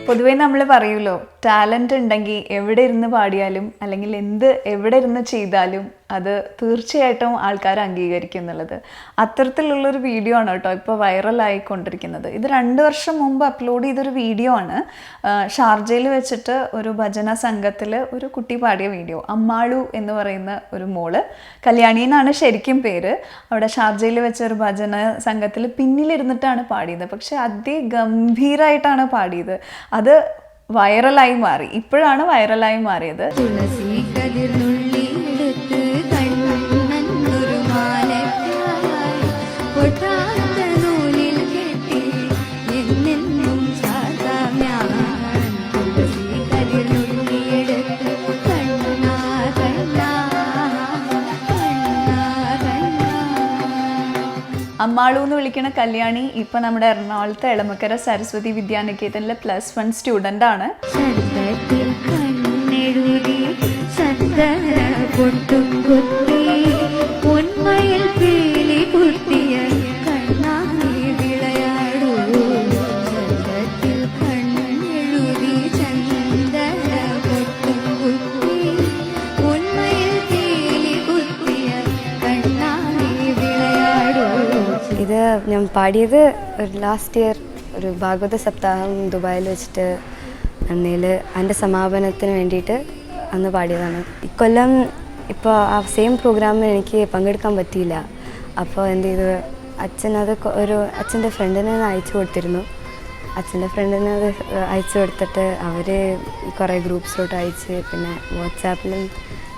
പൊതുവേ നമ്മൾ പറയുമല്ലോ, ടാലൻ്റ് ഉണ്ടെങ്കിൽ എവിടെ ഇരുന്ന് പാടിയാലും അല്ലെങ്കിൽ എവിടെ ഇരുന്ന് ചെയ്താലും അത് തീർച്ചയായിട്ടും ആൾക്കാർ അംഗീകരിക്കും എന്നുള്ളത്. അത്തരത്തിലുള്ളൊരു വീഡിയോ ആണ് കേട്ടോ ഇപ്പോൾ വൈറലായിക്കൊണ്ടിരിക്കുന്നത്. ഇത് 2 വർഷം മുമ്പ് അപ്ലോഡ് ചെയ്തൊരു വീഡിയോ ആണ്. ഷാർജയിൽ വെച്ചിട്ട് ഒരു ഭജന സംഘത്തിൽ ഒരു കുട്ടി പാടിയ വീഡിയോ. അമ്മാളു എന്ന് പറയുന്ന ഒരു മോള്, കല്യാണി എന്നാണ് ശരിക്കും പേര്, അവിടെ ഷാർജയിൽ വെച്ച ഒരു ഭജന സംഘത്തിൽ പിന്നിലിരുന്നിട്ടാണ് പാടിയത്. പക്ഷെ അതിഗംഭീരമായിട്ടാണ് പാടിയത്. അത് വൈറലായി മാറി. ഇപ്പോഴാണ് വൈറലായി മാറിയത്. അമ്മാളു എന്ന് വിളിക്കുന്ന കല്യാണി ഇപ്പം നമ്മുടെ എറണാകുളത്തെ എളമക്കര സരസ്വതി വിദ്യാനികേതനിലെ +1 സ്റ്റുഡൻ്റ് ആണ്. ഇത് ഞാൻ പാടിയത് ഒരു ലാസ്റ്റ് ഇയർ ഒരു ഭാഗവത സപ്താഹം ദുബായിൽ വെച്ചിട്ട് അതിൻ്റെ സമാപനത്തിന് വേണ്ടിയിട്ട് അന്ന് പാടിയതാണ്. ഇക്കൊല്ലം ഇപ്പോൾ ആ സെയിം പ്രോഗ്രാമിൽ എനിക്ക് പങ്കെടുക്കാൻ പറ്റിയില്ല. അപ്പോൾ എന്ത് ചെയ്തു, അച്ഛൻ്റെ ഫ്രണ്ടിനെ അയച്ചു കൊടുത്തിരുന്നു. അച്ഛൻ്റെ ഫ്രണ്ടിന് അത് അയച്ചു കൊടുത്തിട്ട് അവർ കുറേ ഗ്രൂപ്പ്സിലോട്ട് അയച്ച്, പിന്നെ വാട്സാപ്പിലും,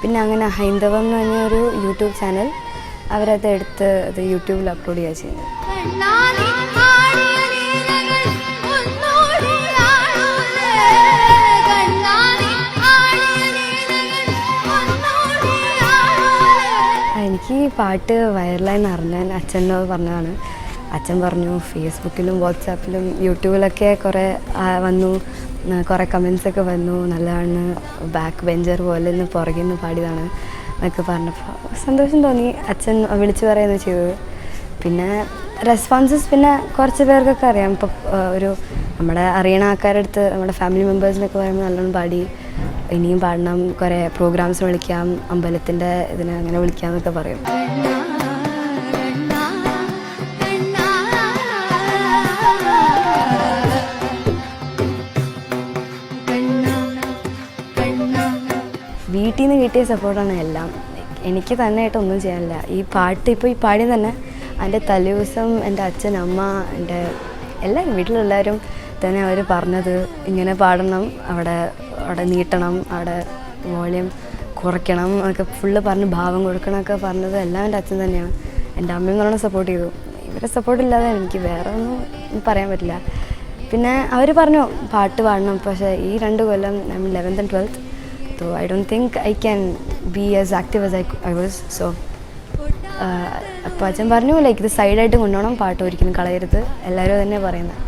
പിന്നെ അങ്ങനെ ഹൈന്ദവം എന്ന് പറഞ്ഞൊരു യൂട്യൂബ് ചാനൽ അവരത് എടുത്ത് അത് യൂട്യൂബിൽ അപ്ലോഡ് ചെയ്യുക ചെയ്യുന്നത്. എനിക്ക് ഈ പാട്ട് വൈറലായെന്ന് അറിഞ്ഞാൽ അച്ഛനോട് പറഞ്ഞതാണ്. അച്ഛൻ പറഞ്ഞു ഫേസ്ബുക്കിലും വാട്സാപ്പിലും യൂട്യൂബിലൊക്കെ കുറേ വന്നു, കുറേ കമൻസൊക്കെ വന്നു, നല്ലതാണ്, ബാക്ക് ബെഞ്ചർ പോലെ ഇന്ന് പുറകിൽ നിന്ന് പാടിയതാണ് എന്നൊക്കെ പറഞ്ഞപ്പോൾ സന്തോഷം തോന്നി. അച്ഛൻ വിളിച്ചു പറയുന്നത് ചെയ്തത്. പിന്നെ റെസ്പോൺസസ് പിന്നെ കുറച്ച് പേർക്കൊക്കെ അറിയാം. ഇപ്പോൾ ഒരു നമ്മുടെ അറിയണ ആൾക്കാരുടെ അടുത്ത് നമ്മുടെ ഫാമിലി മെമ്പേഴ്സിനൊക്കെ പറയുമ്പോൾ നല്ലോണം പാടി, ഇനിയും പാടണം, കുറേ പ്രോഗ്രാംസ് വിളിക്കാം, അമ്പലത്തിൻ്റെ ഇതിന് അങ്ങനെ വിളിക്കാം എന്നൊക്കെ പറയും. വീട്ടിൽ നിന്ന് കിട്ടിയ സപ്പോർട്ടാണ് എല്ലാം. എനിക്ക് തന്നെയായിട്ട് ഒന്നും ചെയ്യാനില്ല. ഈ പാട്ട് ഇപ്പോൾ ഈ പാടിയ തന്നെ അതിൻ്റെ തലേദിവസം എൻ്റെ അച്ഛൻ, അമ്മ, എൻ്റെ എല്ലാവരും വീട്ടിലെല്ലാവരും തന്നെ അവർ പറഞ്ഞത് ഇങ്ങനെ പാടണം, അവിടെ നീട്ടണം, അവിടെ വോളിയം കുറയ്ക്കണം എന്നൊക്കെ ഫുള്ള് പറഞ്ഞ് ഭാവം കൊടുക്കണമൊക്കെ പറഞ്ഞത് എല്ലാം എൻ്റെ അച്ഛൻ തന്നെയാണ്. എൻ്റെ അമ്മയും നല്ലോണം സപ്പോർട്ട് ചെയ്തു. ഇവരെ സപ്പോർട്ടില്ലാതെ എനിക്ക് വേറെ ഒന്നും പറയാൻ പറ്റില്ല. പിന്നെ അവർ പറഞ്ഞു പാട്ട് പാടണം, പക്ഷേ ഈ 2 കൊല്ലം 11th and 12th, so I don't think I can be as active as I was. So അപ്പോൾ അച്ഛൻ പറഞ്ഞു ലൈക്ക് ഇത് സൈഡായിട്ട് കൊണ്ടുപോകണം, പാട്ട് ഒരിക്കലും കളയരുത്, എല്ലാവരും തന്നെ പറയുന്നത്.